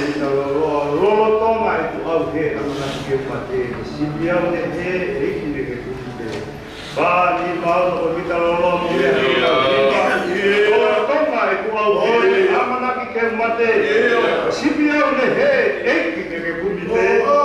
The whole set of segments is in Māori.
Rolo toma e tu au he amana ki mate sibia o he e ki le ke te ba ni ba o ki ta rolo mo e rolo toma e tu au he amana ki ke mate sibia o he e ki le ke te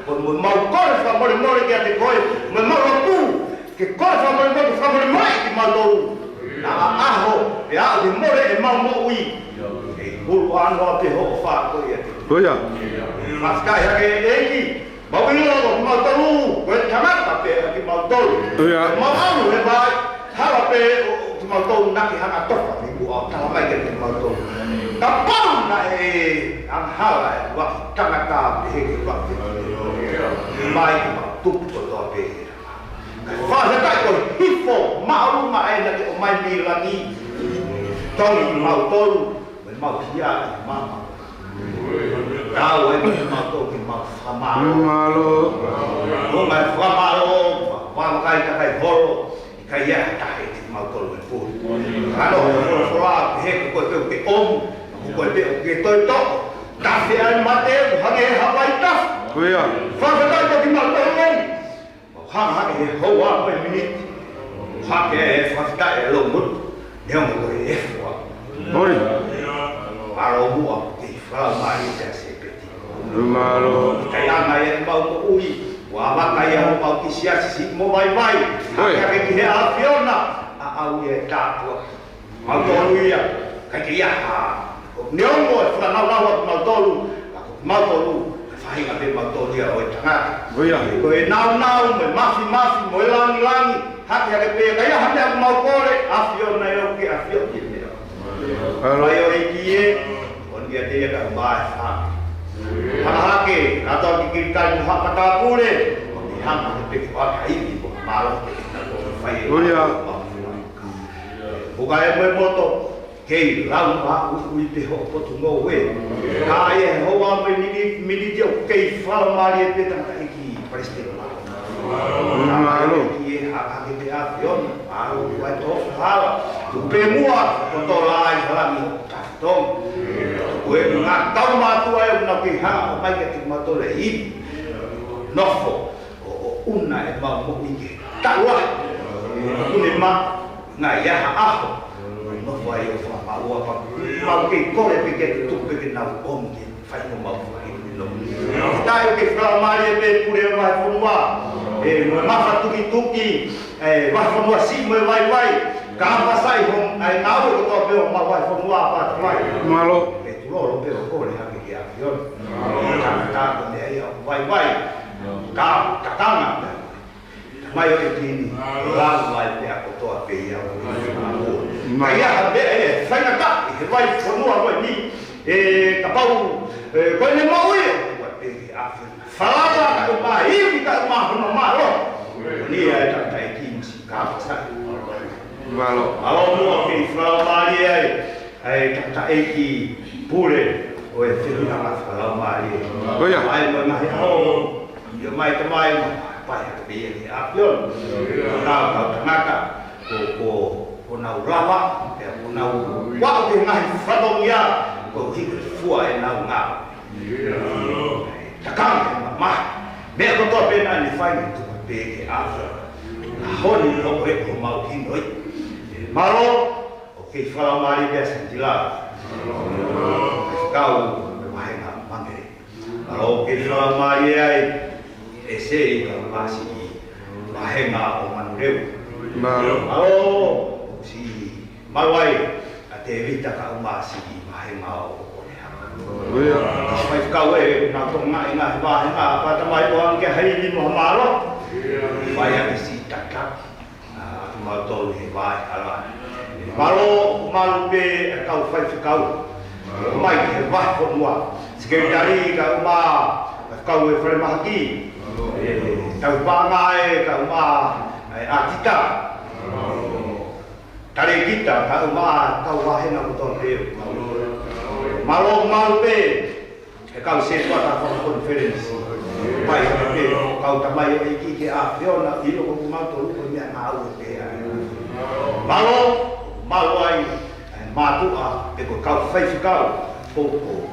Kon mau kol fa mole ke te koi, me mau pu, ke kol fa mole mai ki mau do. Na aho, e a de mole e mau mo ui. E bulu ano te ho fa ko ia. Oia. Mas kai ha ke eki. Mau ni lo mau tolu, ko tamata pe ki mau tolu. Oia. Mau alu e vai, hala pe mau tolu na ki ha to fa ni bu o ta mai ke mau tolu. Tapang na e ang hala wa tamata pe ki wa. Mai ki mau tu ko to pe. Fa sa kai ko hifo mau ma e na ke o mai mi la ni. Tolu mau tolu, mau kia mama. Kau itu mau tu mau sama. Malo. Kau mau sama lo, mau kai bolo, kai ya kai mau tu pun. Kalau orang hek kau tu ke om, kau tu ke tu, tapi an mati hanya hapai tas. Oia. Fasa tu mau tu lo, hang hang hawa minit, hak fasa lo mut, dia mau tu Oi. Kalau buat kalau mari saya sepeti. Malo. Kaya ngayon mau ko ui. Wala kaya mau kisya si mo bye. Kaya kaya aviona. Au ye tapo. Mau tolu ya. Kaya ha. Nyongo fra na mau tolu. Mau tolu. Fai ngabe mau tolu ya oi tanga. Oia. Ko nau me mafi mo langi. Hak ya kaya hanya mau kore aviona yo ke aviona. Malo. Ayo ikie dia dia kat bahas hak atau dikirkan hak kata pule hak lebih kuat ini malu bukan yang bermoto kei lau ba ui te ho potu no we kaya ho wa mini dia kei fal mari pe tan ta iki preste Malo. Ki hak ke avion au wa to hala tu pe mua to lai hala ni tong we nga tau ma tu ai na ki ha mai ke ma to le i nofo o una e ma mo ike ta wa ni ma nga ya ha no vai o fa ma wa pa ma ke ko le ke tu ke na om ke fai no ma fa no dai ke fra ma le pe pure ma fu wa e ma fa tuki e wa fa mo si mo vai ka sai hom ai na o to pe ma wa fa mo pa vai Malo. Lo veo come anche che avion cantando ne io vai katana mai io che la vai te a to a pe ya mai ya be sai na ka vai sono a ni kapau ko ne mo ui pe avion fala ka ma i ka ma no ma lo ni ai ta tai ki si ka sa Malo. mo che fra mari ai ta ki pure o e te na la mari Oia. ai mo na ho yo mai te mai pa ya te ni avion na ka ko na urava e na wa te na fadong ya ko ki fua e na nga takang ma me ko to pe na ni fai tu pe ke avion honi lo e ko mau ki noi malo o ke fala mari be sentila kau mai na mangai kalau kita mai ai ese kau masih mai na o manureu Malo. kalau si malai ate vita kau masih mai na o Oia. mai kau na tong mai na ba na apa tamai orang ke hari ni mo malo vai si takak mau tol ni vai ala malo be kau fai kau mai ke vai ko mua sekretari ka uma kau e fre mahaki tau bangai ka uma atita tare kita ka uma kau wahe na betul dia malo be kau setua ta konferensi mai ke kau tamai iki ke avion na ilo ko mau to ko ni na au ke malo ai matu a pe ko kau fai kau popo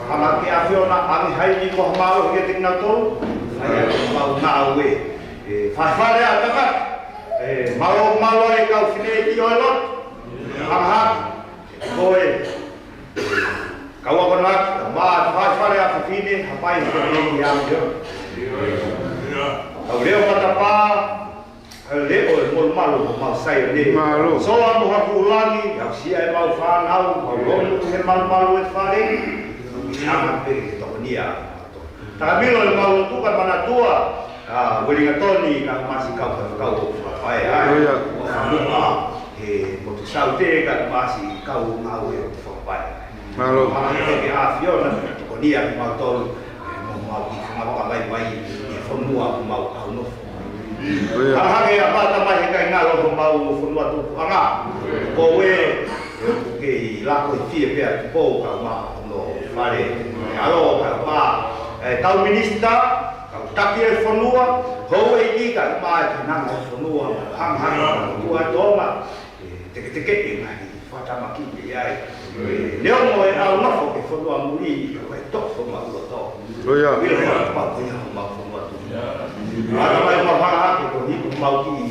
ama ke aviona ami hai ni ko malo ke tik na to ai mau na we fa fa ya ta ka malo ai kau fine ki olo ama ko kau apa nak ma fa fa ya fine apa ini yang dia Au leo matapa leo mo malu mo sai ni so amo hakulani au sia e mau whanau au lomu he malu e whare ama pe to nia takamilo le mau tu kan mana tua welinga toni ka masi kau ai ai e mo tu saute ka masi kau ngau e whapai Malo. Ke a fiona to nia mau to mo mau ki ngau ka vai e fonua mau au no Hage apa tamai kai ngalo mau funua tu anga ko we ke la ko tie pe po ka ma no fare alo ka pa tau minista ka takie funua ho e ki ka ma na funua hang tu atoma te ke ngai fata maki ai leo mo e au no fo ke funua muri ko to fo ma lo to Loya. Pa ko ya ma funua tu Ada mai mahal ko ni mau ki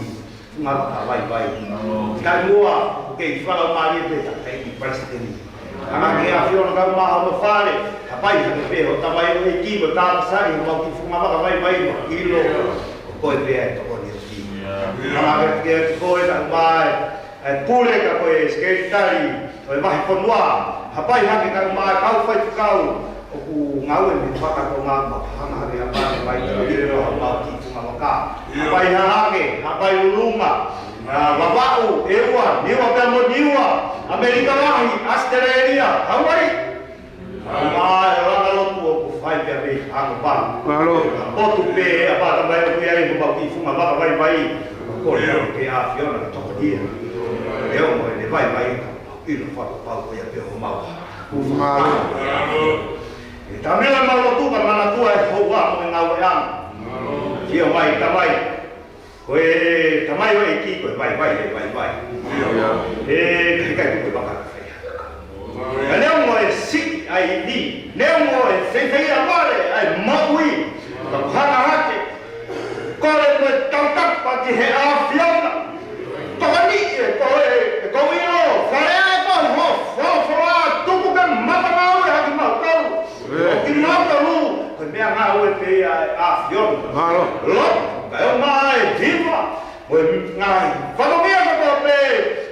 ngapa vai kai mua ke fala mari pe ta kai presidente ana ke a fio na ma no fare pai ke pe o ta vai o ki bo ta sai mau ki fuma ma vai kilo ko pe to ko ni ki ana ke ko ta mai pule ka ko sekretari o vai ponua pai ha ke ka mai kau fai kau o ku ngau e whaka ko ngā mahanga hare a pāne mai ka iro a mau ki tunga waka hapai hahake, hapai ulunga wawau, ewa, niwa pēmo niwa Amerika wahi, Australia, Hawaii Mai, ranga lotu o ku whai pia me, hanga pā Malo. Potu pē, a pāta mai o kui ai ko mau ki funga waka vai ko reo ke a whiona ka toko dia Reo mo e ne vai ino whaka pau ko ia pia ho mau Malo. Tamela malu tu kan mana tua e hoa mo ngau yang. Dia mai tamai. Koe tamai we ki koe vai. Kai tu bakar. Leo mo e si ai di. Leo mo e se amare ai maui. Ka hana hake. Kore mo tau pa ki he a fiona. Tokani koe ino fare ko ho tu kan mata mau e haki mau kau. Ki mau lu, ko mea ngā ue pe a fiona. Malo. Lo, kai o mai viva. Mo ngai, whakamia ka ko pe,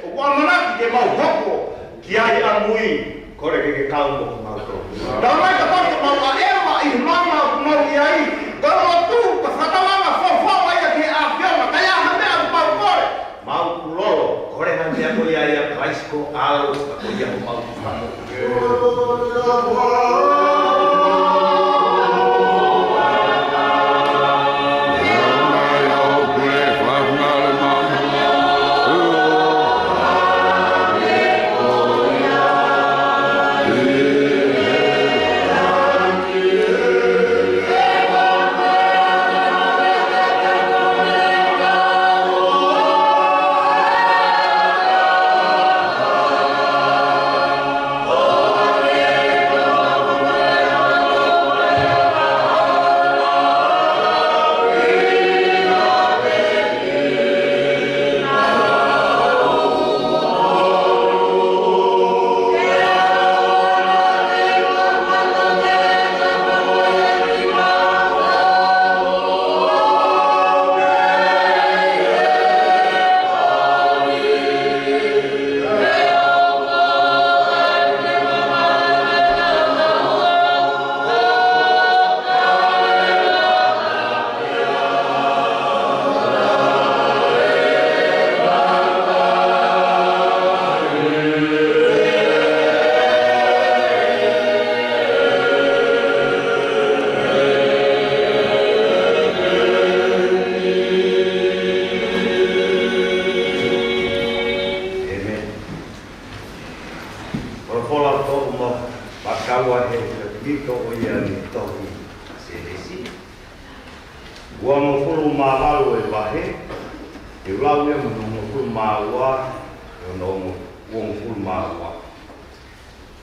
o kua manaki ke mau hoko, ki ai a mui, kore ke kau mo mau tō. Tau mai ka paka mau a ewa i mama mau i ai, kau o tu, ka whatawanga whawhawa ia ke a fiona, kai a hamea ku mau kore. Mau kuloro, kore na mea ko i ai a kaisko au, ka ko ia ko mau tūwhamo.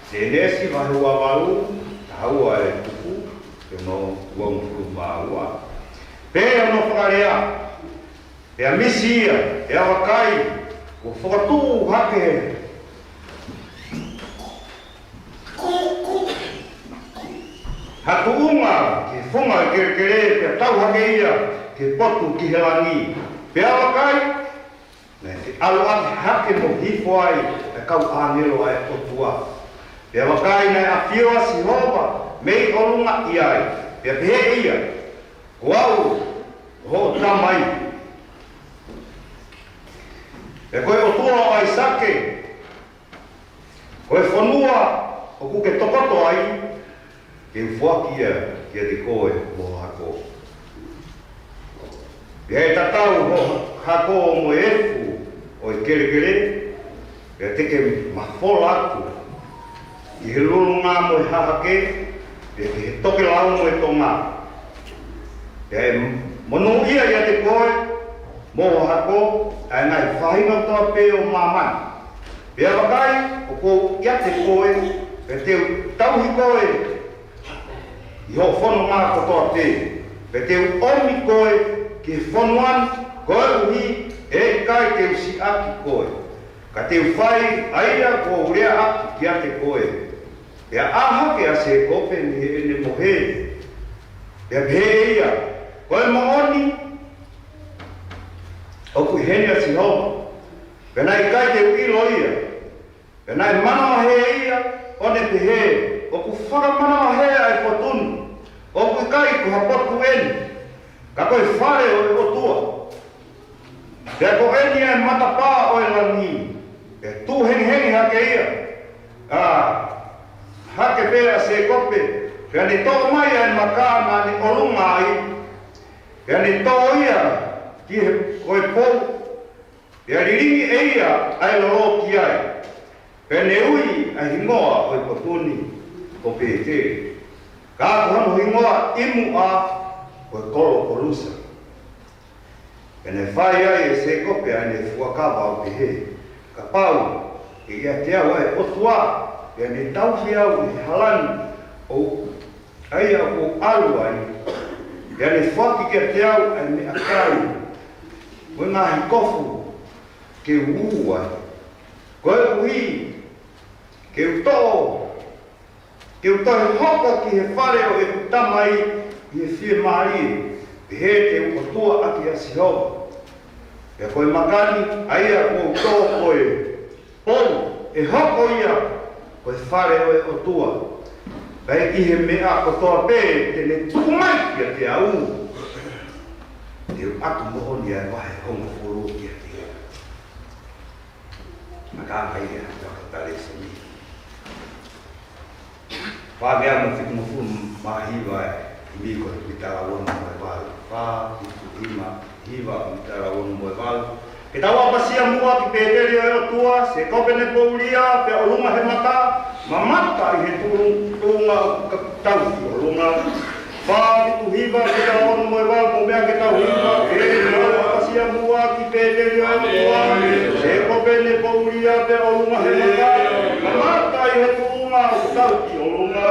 Senesi mahua walu, tahua e tuku, ke no wong mahua. Pea no whakarea, pea misia, pea wakai, o whakatu hake. Hatu unga, ke funga kere pe tau hakeia ke potu ki helangi pe awakai ne alu ati hake mo hifo ai e kau anelo ai otua pe awakai ne a fioa si hoba mei olunga iai pe pehe ia wau ho tamai pe koe otua ai sake koe whanua o kuke tokoto ai ke ufuakia kia te koe mo hako. Pea e tatau ho hako mo efu o i kere pea teke mafola aku i he lulu ngā mo i hahake pea ke he toke lau mo e tonga. Pea e monu ia ia te koe mo hako ai ngai whahinga toa pe o mamani. Pea wakai o kou ia te koe pea te tauhi koe i ho whono ngā kotoa te. Pe te omi koe ki whonoan koe uhi e kai te usi aki koe. Ka te whai aia ko urea aki ki a te koe. Pea ahake a se kope ni he ene mohe. Pea pehe ia koe maoni o kui hene a si homa. Pea nai kai te uilo ia. Pea nai manoa he ia o ne pehe. O ku whakamana he ai potunu. O ku kai ku hapotu eni. Ka koe whare o e otua. Pea ko eni ai matapā o e langi. Pea tū hengi hake ia. Hake pēra se kope. Pea ni tō mai ai makana ni olunga ai. Pea ni tō ia ki he koe pou. Pea riringi e ia ai loro ki ai. Pea ne ui ai hingoa o e potuni. Ko pēte. Ka kuhano hingoa imu a o e kolo kolusa. E ne whai ai e se kope ai ne fuakawa o pehe. Ka pau e ia te au ai otua. E ne tauhi au i halani o ai au o alu ai. E ne whaki ke te au ai me akai. Koe ngahi kofu ke uu ai. Koe uhi ke uto. Ke utahi hoka ki he whare o e tamai i he whie maari e he te ukotua aki a sihoa. E koe makani aia ko uto koe pou e hoko ia koe whare o e otua. Pai i he mea kotoa pē tene tukumai ki a te au. Te atu mohoni ai wahe honga whoro ki a te au. Maka mai ea takatare sa mi. Whāmea mo whiku mo funu mahiwa i mi koe mitara wonu mo e walu. Whātitu hiwa mitara wonu mo e walu. Ke tawa pasia mua ki pēteri o tua, se kopene pouria, pe olunga he mata, mamata i he tūnga tauhi olunga. Whātitu hiwa mitara wonu mo e walu, mo mea ke tau hiwa, ke tawa pasia mua ki pēteri o tua, se kopene pouria, pe olunga he mata, mamata i he tūnga tauhi olunga.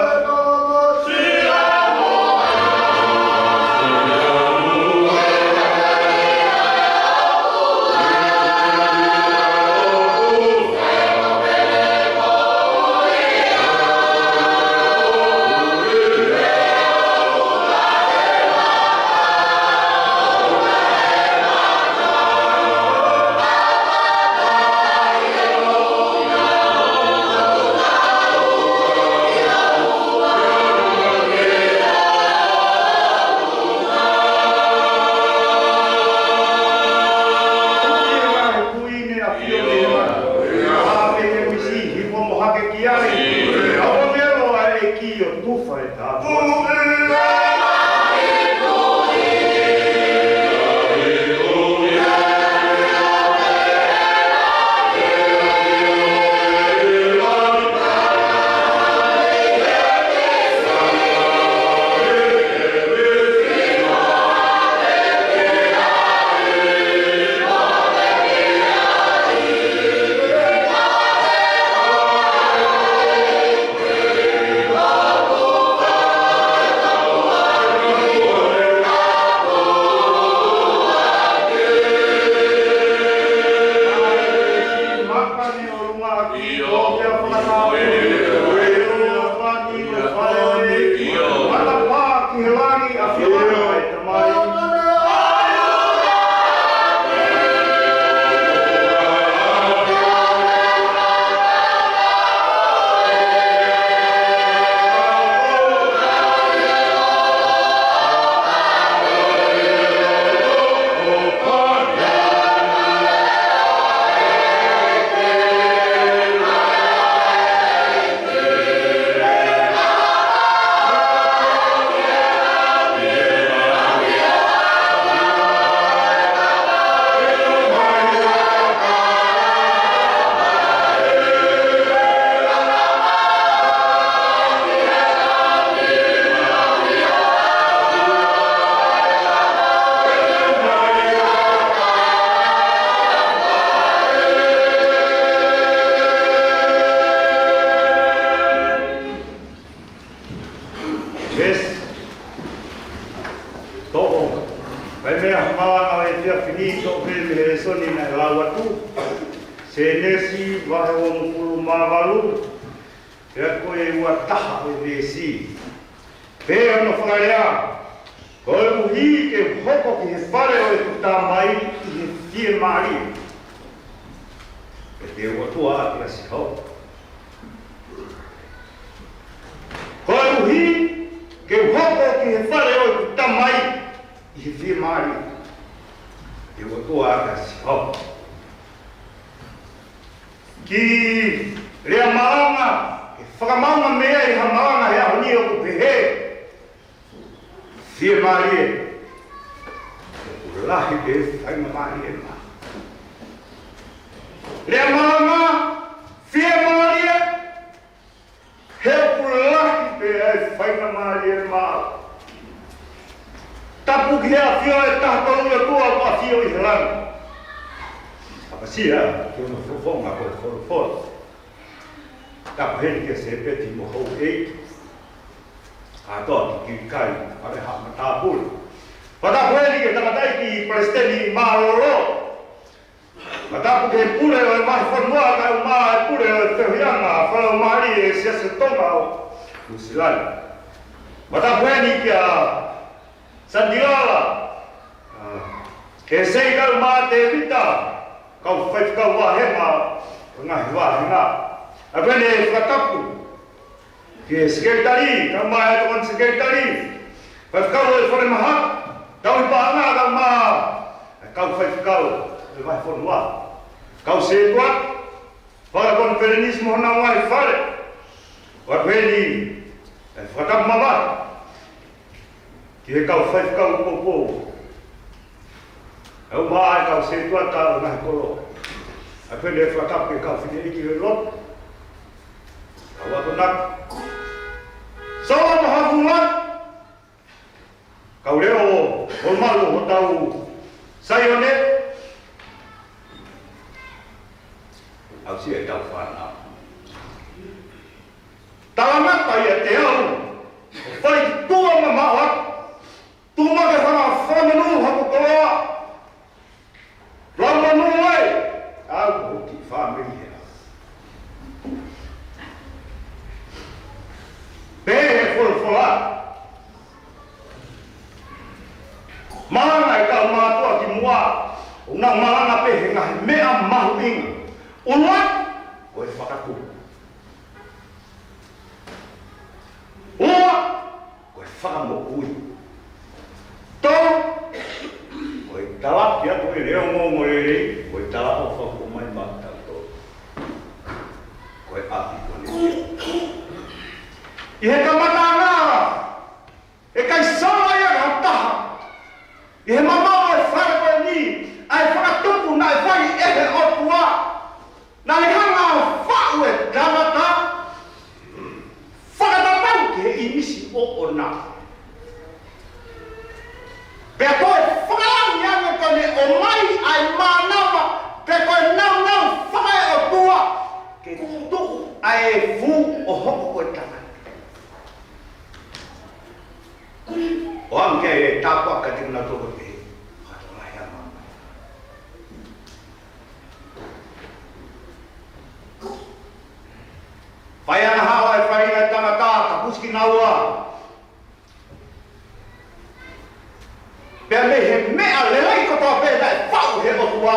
pe me he mea le lai ko to pe dai fau he o tua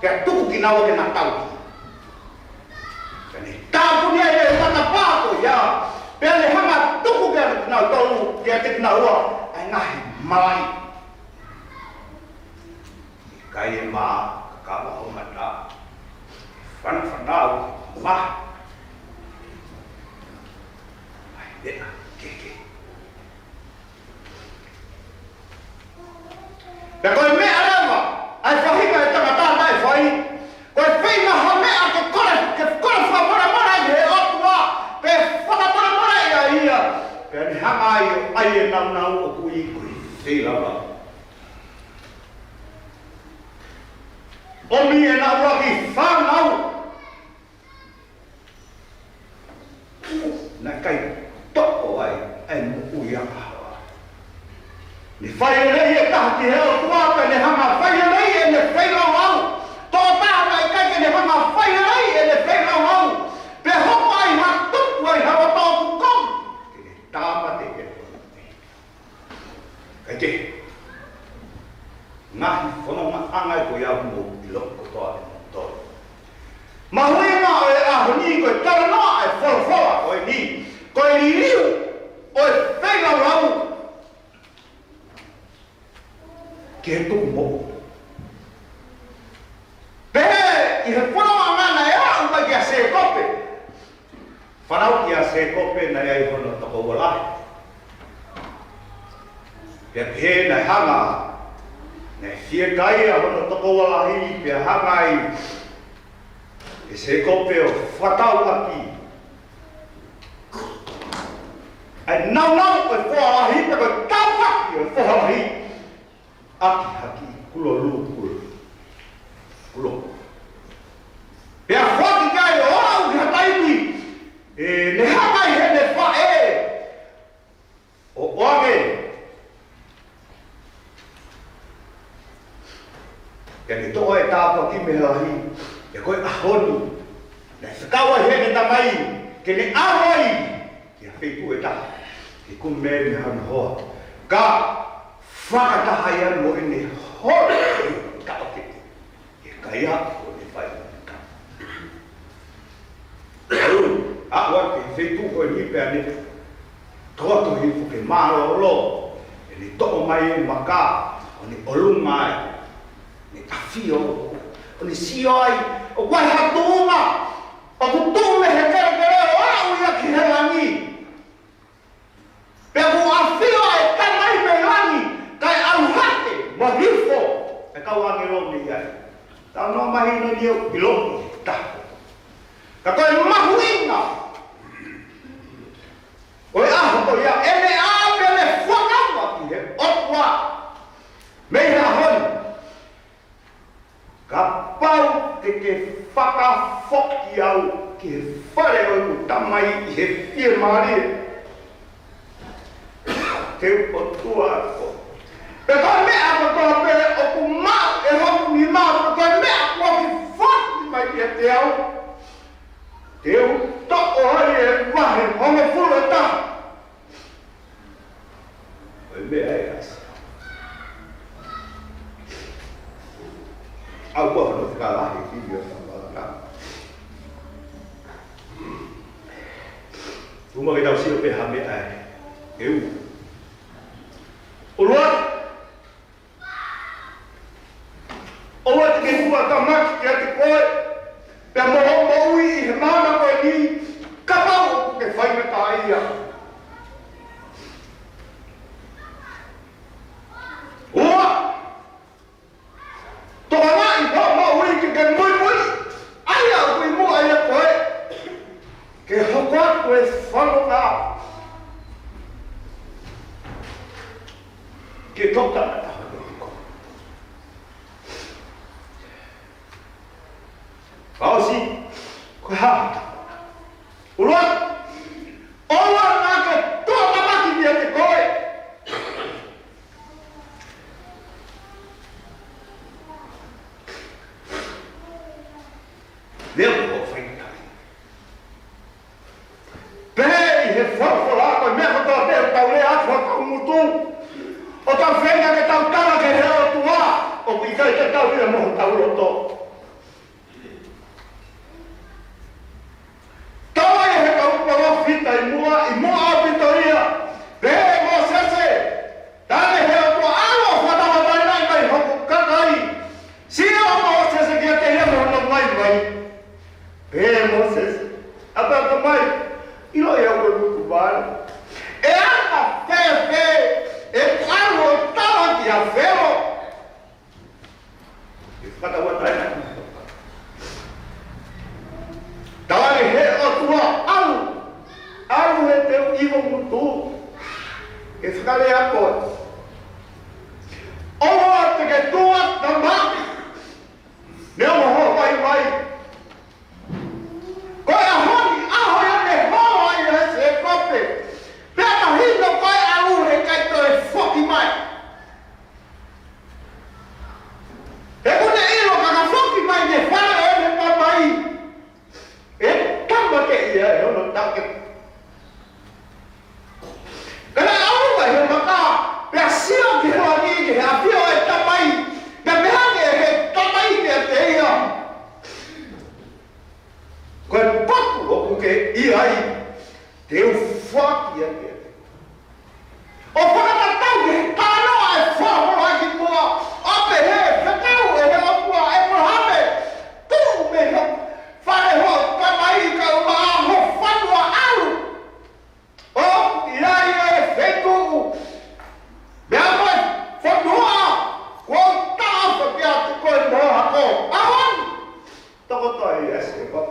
ke tuku ki nawa ke na tau ni ta punia e mana pa ko ya pe le hanga tuku ke na tau ke te na wa ai ngai mai kai ma ka ma o mata fan dau ma ai de ke Pe koe mea rewa, ai whahika e tangata mai whai. Koe whima ha mea ke kore whamora mora i he otua, pe whamora mora i a ia. Pe ane hanga ai e nau o kui sei laura. Omi e nau aki whanau. Nai kai toko ai muku i aka. Ni whai rei e kaha ki heo tua pe ne hanga whai rei e ne whairau au. Tō taha mai kai ke ne hanga whai rei e ne whairau au. Pe hopo ai ha tupu ai hawa tōku kom. Ke ne tāpate ke whanate. Kai te. Ngahi whanonga angai ko iau mo i loko toa te motori. Mahui ngā o e aho ni koe taranoa e whorwhora koe ni. Koe ni riu o e whairau au. Ke tuku mo. Pehe, i he whanau ngana e au mai ki a se kope. Whanau ki a se kope na ei hono toko walahi. Pehe na hanga, na fie kai a hono toko walahi, pehe hanga i e se kope o whatau aki. Ai nau o e whalahi, pe koe tauhaki o e whalahi. Aki haki kulo lu kulo. Pea whaki kai o au ki hataimi. Ne hakai he ne wha e. O oage. Kia ni toa e tāpua ki me hahi. E koe ahonu. Nei whakaua he ne tamai. Ke ne awai. Kia wheipu e ta. Ke kume me hana hoa. Ka. Whakataha ia mo e ne hore ka oke. E kai hako ne whai ka. Awa ke wheipu koe ni pēr ne toato hifu ke mālo e ne toko mai e maka o ne olunga ai. Ne tawhio o ne sio ai o wai hatunga o kutume he kere o au ia ki he langi. Pea ku awhio ai tanai me langi kai au hake, mahifo, e kau ange romi iai. Tau no mahi no niu i lomi, taho. Ka koe mahuinga. Oe aho ko ia, ene ape me whakawa ki he otua. Meina honi. Ka pau te ke whakafoki au ki he whare o ku tamai i he fie maari. Te otua ko. Pe koe mea ko toa pe o ku mau e hoku ni mau. Pe koe mea ko ki whaki mai ki te au. Te u toko hai e wahe honga fulu e taha. Koe mea e asa. Au kua whanau whakalahi ki i o whanau. Uma ke tau sio pe hame ai. E u. Uruat. Oa te ke hua ka maki ki a te koe. Pea moho ui i he mana koe ni. Ka pau o ke whaime tā ia. Oa. Toka nai mo ui ki ke mui. Aia ui mua ia koe. Ke hokoat koe whanonga. Ke toka na taha koe. Pausi, koe hata. Uruat, ola nā ke toka maki ni a te koe. Leo ko whaingai. Pēi he whawhora koe mea kotoa te tau lea atwa tau mutu. O tau whenga ke tau tala ke hea tau ia mo tau roto. Tau ai he kau pala fita i mua a Vitoria. Ve mo sese. Dale he o alo fata mai nai mai hoku kakai. Sia mo sese kia te he mo no mai mai. Ve mo sese. Apa mai. Ilo ia o ku bai. E ana fe e alo tala ki a fero. Kata watai na. Dale he o tua alu he teu iwo mutu. E whakale a koe. Oa te ke tua tama. Nea moho vai. Koe a honi aho ya ne hoa i he se kope. Pea ta hino koe alu he kai to e whoki mai. E kone ilo kaka whoki mai ne whare e ne mamai. E tama ke ia e ono take. Kena au mai he maka. Pea sio ki hoa ni ki he apio e tamai. Pea mehange he tamai ke te ia. Koe paku oku ke iai. Te u whaki a ke. O whakatatau ke he tānoa e whahora ki mua. Ape he, whakau e he apua e mohame. Tū me he whare ho tamai ka ua ho whanua alu. O iai e whenguku. Mea mai whanua. Kua tāwha kia te koe moha ko. Ahon! Toko toi e se ko.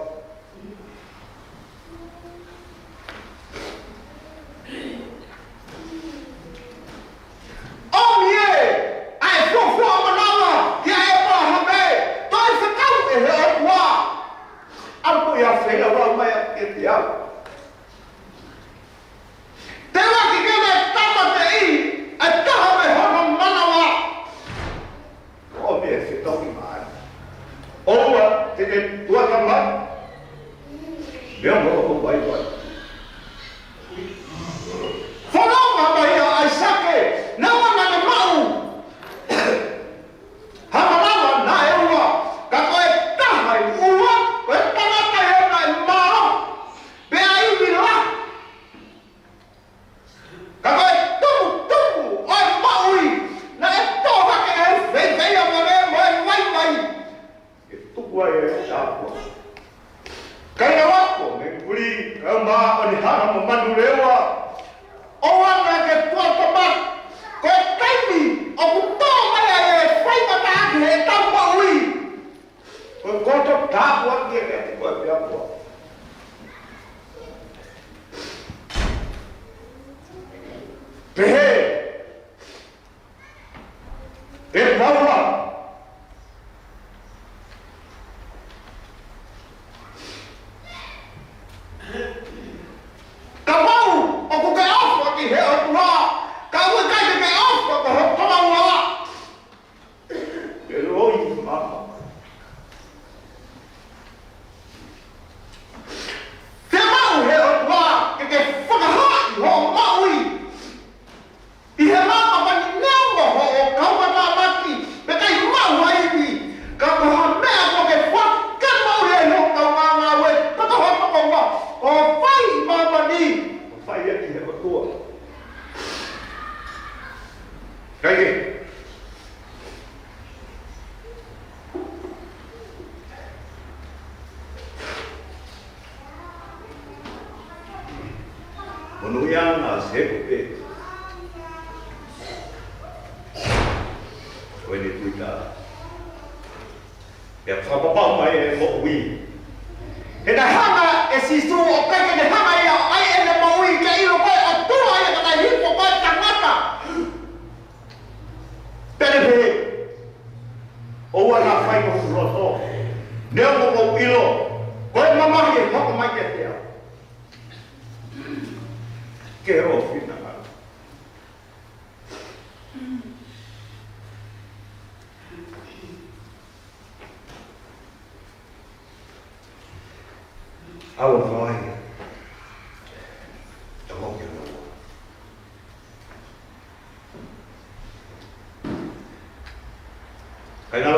Kaya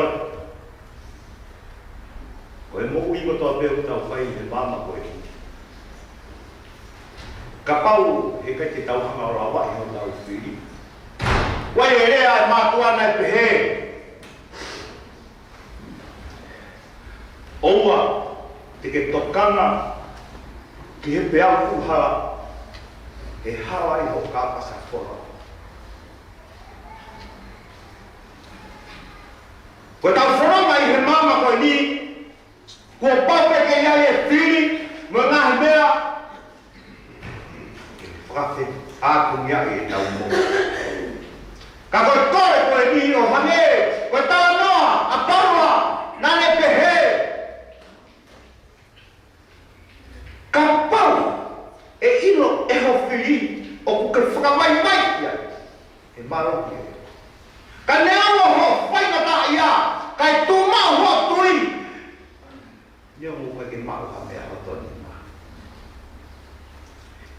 Koe mo ui ko toa peo tau whai he mama koe. Ka pau he kai te tau hanga o rawa he o tau whiri. Wai e rea e mātua nei pehe. Oua, te ke tokanga ki he pea kuhara he hawa i ho kāpasa whora. Koe tau whora mai he mama koe ni, kua pape ke iai e whiri, mo ngahi mea, whakawhi āku ngiai e tau mo. Ka koe kore koe ni o hange, koe tau noa, a parua, nane pehe. Ka pau, e ino e ho whiri, o kuke whakamai mai ia, e maroki e. Ka neawa ho whainata ia, kai tūmau ho tui. Ia mo kai ke mau ha mea ho toni ma.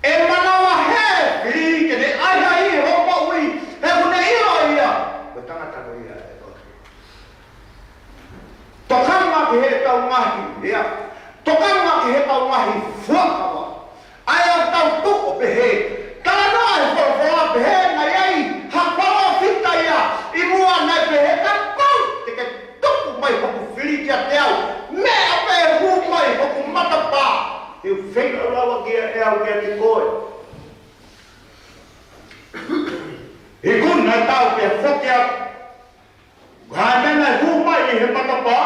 E manawa he, whiri ke ne aia i ho pa ui, he kune ilo ia. Ko tangata ko ia e toki. Tokanga ki he tau ngahi, ia. Tokanga ki he tau ngahi whakawa. Ai au tau tuko pehe. Tala noa e whakawa pehe ngai ai. Hapawa whita ia. I mua nai pehe ka pau. Te ke tuku mai hoku whiri kia te au. Mea pe hu mai hoku matapa. E whenga rawa kia e au kia te koe. I kuna tau pe whokia. Hai mena hu mai i he matapa.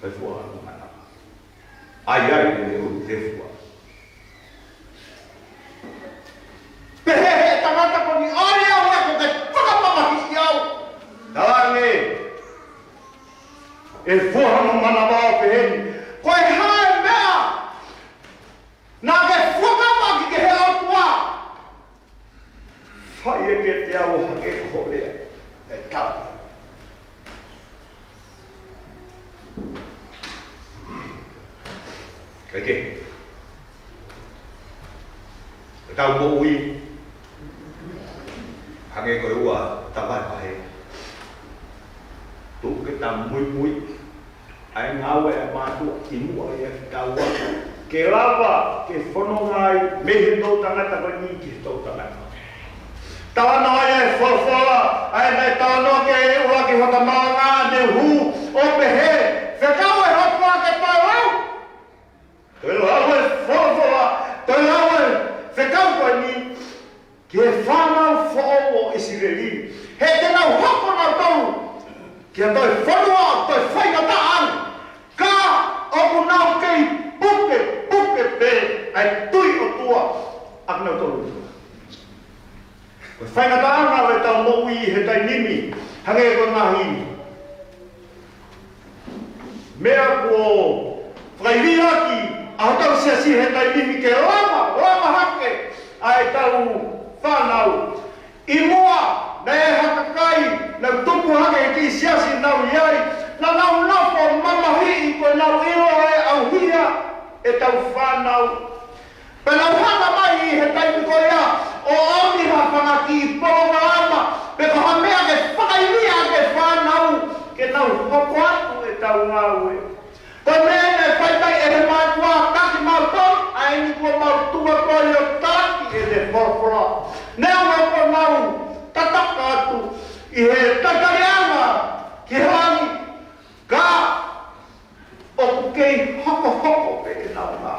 Ai fua anu mana. Ai ne o te fua. Pehe he tangata ko ni ari au e ko te whakapamaki i au. Talange. E fua anu mana wao pehe ni. Koe hae mea. Nā ke whakapamaki ke he au tua. Whai e ke te au hake korea. E tau. Kake. Tau mo ui. Hange koe ua tawai pahe. Tu ke ta mui. Ai ngawe e mātua i mua i e taua. Ke lava, ke whono ngai, mehe tau tangata koe ni ki tau tangata. Tawa noa e whawhara, ai nei tawa noa ke e ua ki whakamanga ne hu o pehe. Whekau e hapua ke tau au. Toi lau e whawhara, toi lau e whekau koe ni ki e whanau whao o Isireli. He tenau hako na tau, ki a toi whanua, toi whaingata an. Ka oku nau kei puke pe, ai tui o tua, ak nau tolu. Koe whaingata ana e tau mo ui he tai nimi, hange ko ngahi. Mea ko whaiviaki, a tau siasi he tai nimi ke lama hake, ai tau whanau. I mua, na e hakakai, na tupu hake ki siasi nau iai, na nau nafo mamahi i koe nau ilo e au hia, e tau whanau. Pena uhana mai i he tai piko ia, o auniha whangaki i polonga ama, pe koha mea ke whakairia ke whanau, ke nau hoko atu e tau ngaue. Koe mea ne whaitai e he mātua kaki mauton, ai ni kua mautua koe o taki e te whorwhora. Nea wako nau tataka atu, i he tatarianga, ki hangi, ka o kei hoko pe e nau ngā.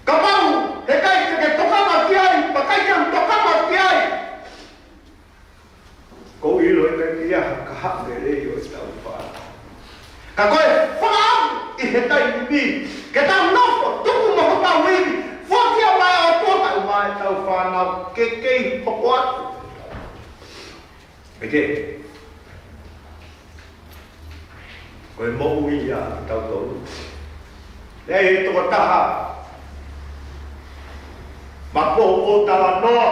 Ka mau, he kai ke tokama ki ai, pa kai ke tokama ki ai. Ko ilo e kai ki aha ka hake rei o e tau whāna. Ka koe whakaamu i he tai nipi, ke tau nofo, tuku moho tau hivi, whakia mai o tōtau mai tau whānau, ke kei hoko atu. Eke, koe mo ui ia tau tolu. Nei e toko taha, ma po o tawa noa,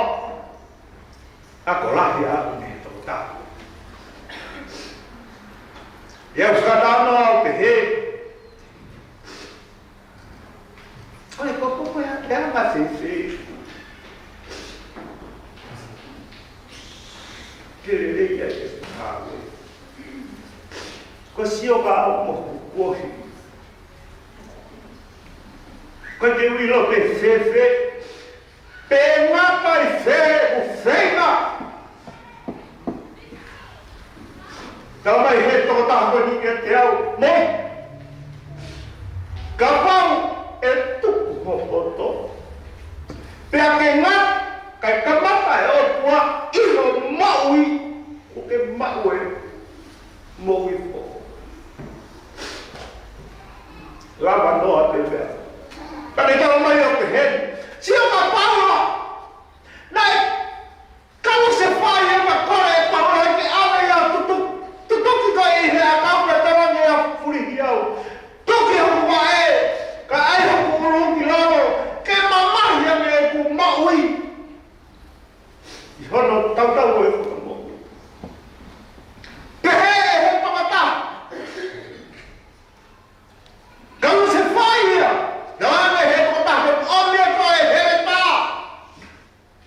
ako lahi aku ne toko taha. Ia uskata noa au te he. Ole koko koe a te ama se. Kere rei ai e hawe. Ko ko sio ka mo ko hi ko te wi lo pe fe pe ma pai fe o feina ta mai he to ta ko ni ke te au mo ka pau e tu ho to pe a ke nga kai ka ma pai o tua I ho maui o ke maui maui fo la ba no a te pe ka ni ta mai o ke he si o ma pau nai ka o se fai e ma kore pa o ke ave ya tu ki ko e he a ka pe ta ma ya furi hiau tu ki ho wa e ka ai ho ku ru ki lo ke mama ya me ku maui I hono tau o e whakamo. Pehe e he pamata. Kau se whai ia. Nāne he pamata. He omia ko e he ta.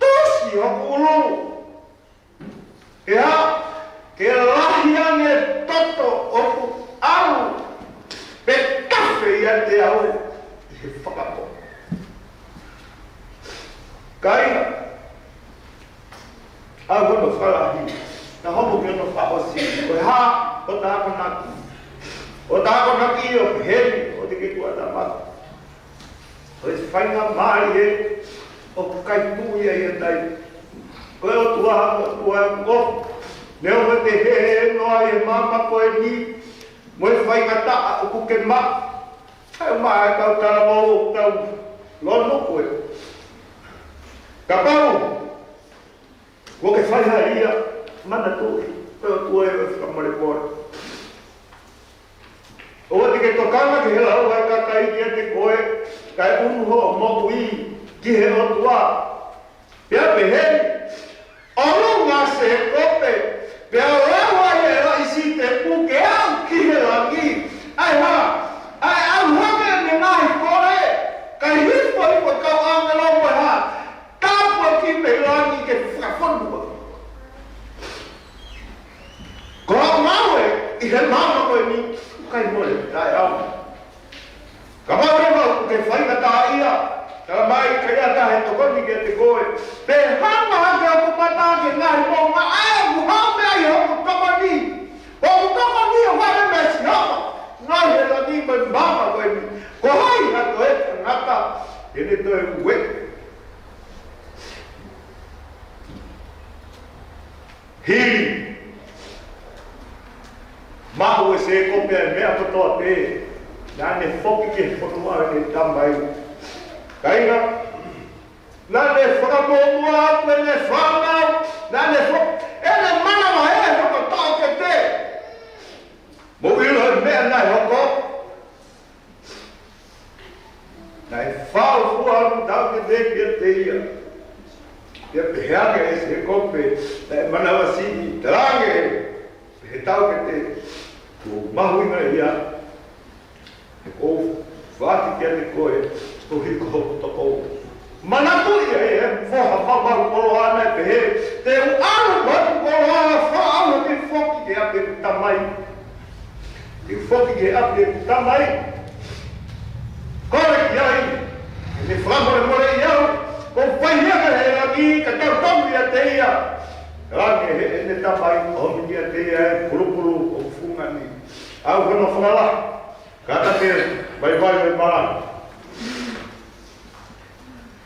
Tusi hoku ulu. Ia. Ke lahi ange toto oku au. Pe kafe ia te au. He whakamo. Kaina. A gono falahi na homo ke no fa osi o ha o ta ko na ki o he o te ke tua ta ma o es faina mari e o kai tu ia ia dai ko o tua ko ne o te he no ai mama ko e ni mo faina ta o ku ke ma ai ma ka ta mo ta lo no ko ka pau o que faz aí, manda tu é como por. O que tocar na que ela vai cair que te coi, cai ho mo ui, que ela tua. Pia pehe. Olo ngase kope. Pia ora ela isi te puke au que ela aqui. Ai au me ngai kore. Kai hit po ka angelo mo ha. Ki melani ke fafon ko mawe I he mama ko ni kai mole dai au ka ba ke fai na ta ia ta mai ke ya ta he to ko ni ke te koe pe hama ha ke ko pata ke ngai mo ma ai mu ha me ai ho ko ko ni o wa me si ha na he la ni me mama ko ni ko hai ha to e ngata ene to e we Hili Mahu e se kopia e mea kotoa te Nane foki ke whakamua e tamai Kaina Nane whakamua atu e ne whanau Nane Ene mana ma e hoko tau ke te Mo ilo e mea nai hoko Nai whau fuaru tau ke te kia te ia Ia peheake e se kope, e manawa si tarange, he tau ke te ko mahuinga ia, he kou whati kia te koe, ko hiko toko. Manatu ia e whoha whamaru kolo ana e pehe, te uaru watu kolo ana whaamu te whoki ke ape tamai. Te whoki ke ape tamai. Kore ki ai, e ne whamore more iau, ko whaihega he rangi ka tautongi a te ia. Rangi he ne tapai homi a te ia e purupuru o fungani. Au kano whangala, kata te vai marang.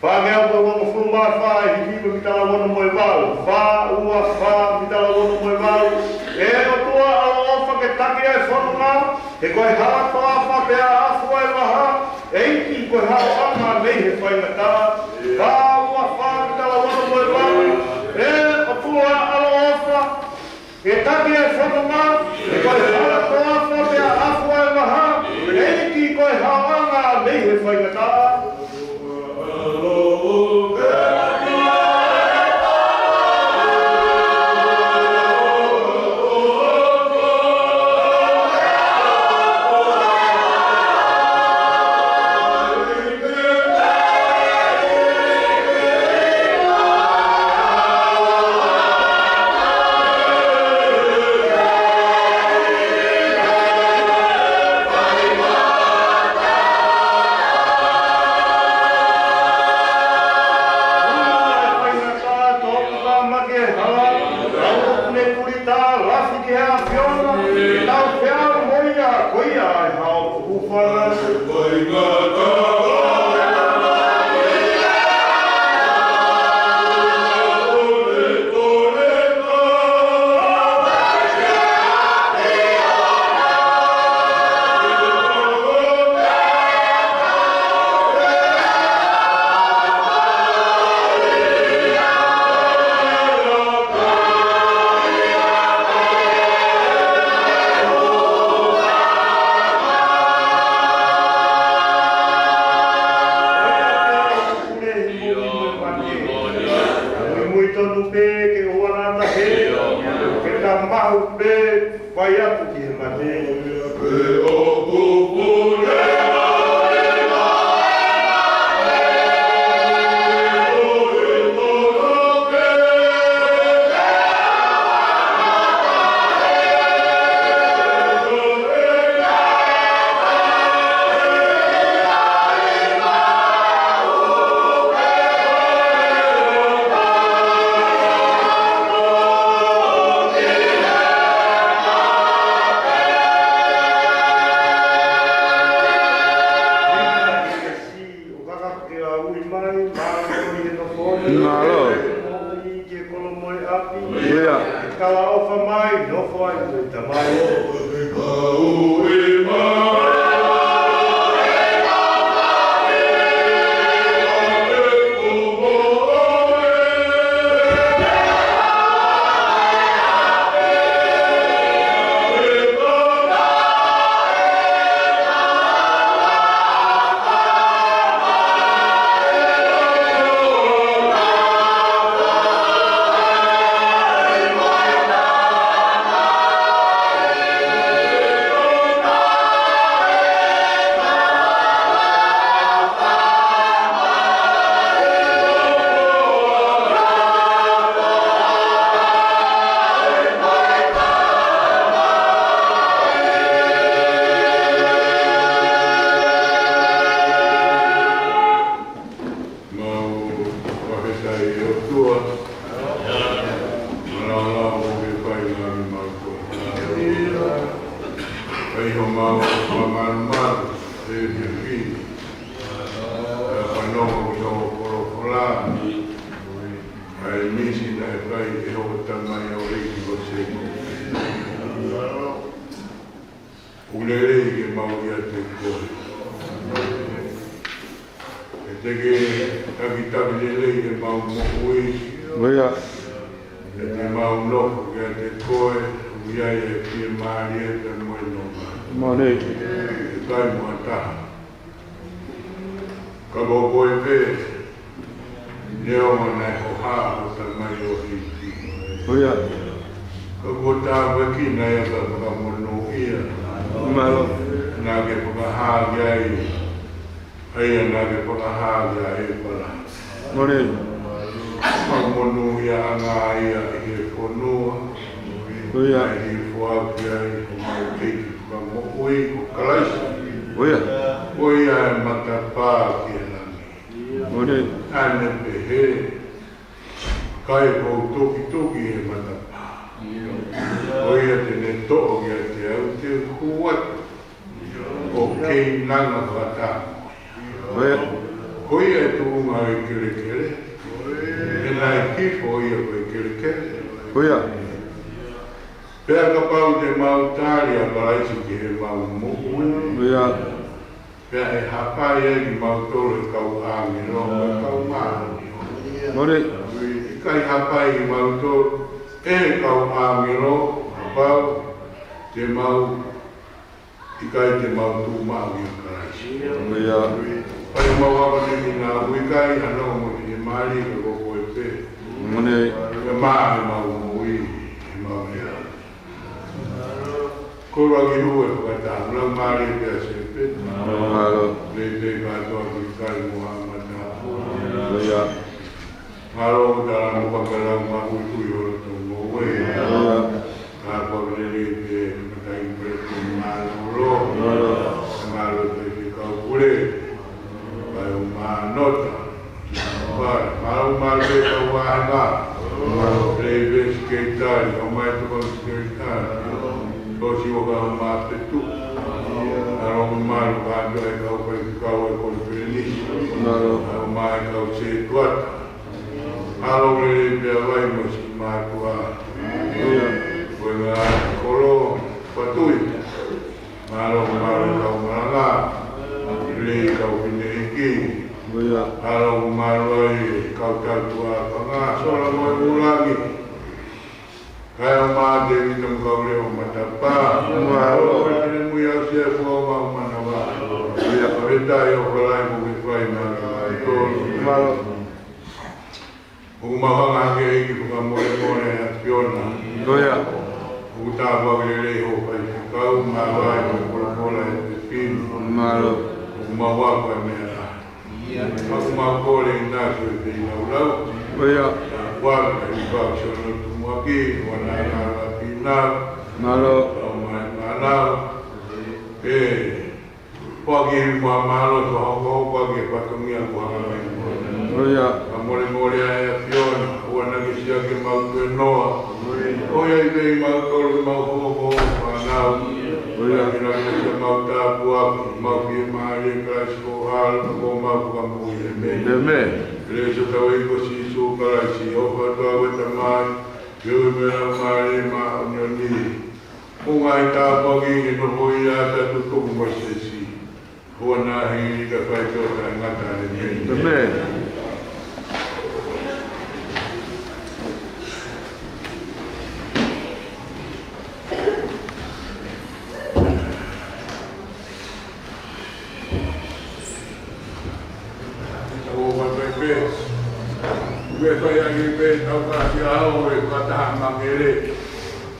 Whangea ko mo fuma wha hihiwa mitala wono moe wau. Wha ua wha mitala wono moe wau. E o tua alo ofa ke taki e whanunga. He koe haa wha pea afua e waha. E iki koe haa anga nei he whaingata. Wha ua wha mitala wono moe wau. E o tua alo ofa ke taki e whanunga. He koe haa wha pea afua e waha. E iki koe haa anga nei he whaingata. Au ne purita lafi ki hea fiona, tau whia moia koia e hao ufana. Mau malbe kau wahana, mau play Keitari, o mai tu mau Keitari. Tosi o ka ma te tu. Aro maru ka ando e kau pai kau e koi Pirenisi. Aro mai kau se tuata. Aro le pia vai mo si mai kua. Koe ngā koro patui. Aro maru kau maranga. Le kau pine iki. Aro maru ai kau tatua panga. Sora mo e ulangi. Kaya ma de minum kau leo matapa. Aro le mui au sia kua ma manawa. Rita yo kalai mo ke kai na Malo. Umahanga ke iki puka more a piona. Goya. Uta ba le ho pai kau ma vai mo kola e pin. Malo. Umawa ka me la. Ma kole na so te na ulau. Goya. Wa ka i ba so no tu mo ki wana na la pina. Malo. Ma na pagi malo so ho pagi patungia ko ha. Goya. Amore more a fiona, wana ki sia ke mau ke noa. Oia i vei mau tolu mau hoko whanau. Oia ki na kia mau tāpu aku, mau ki e maari kai sko hal, ko mau ka mui e me. E me. Le so tau i ko si su karaisi, o whatua weta mai, yo i mera maari ma unio ni. Unga i tāpu aki ki no hoi a tatu tuku masesi. Hua nā hingi ka whai tōta ngata e me. E me. Gue kaya ni be tau ka si au e ka taha mangere.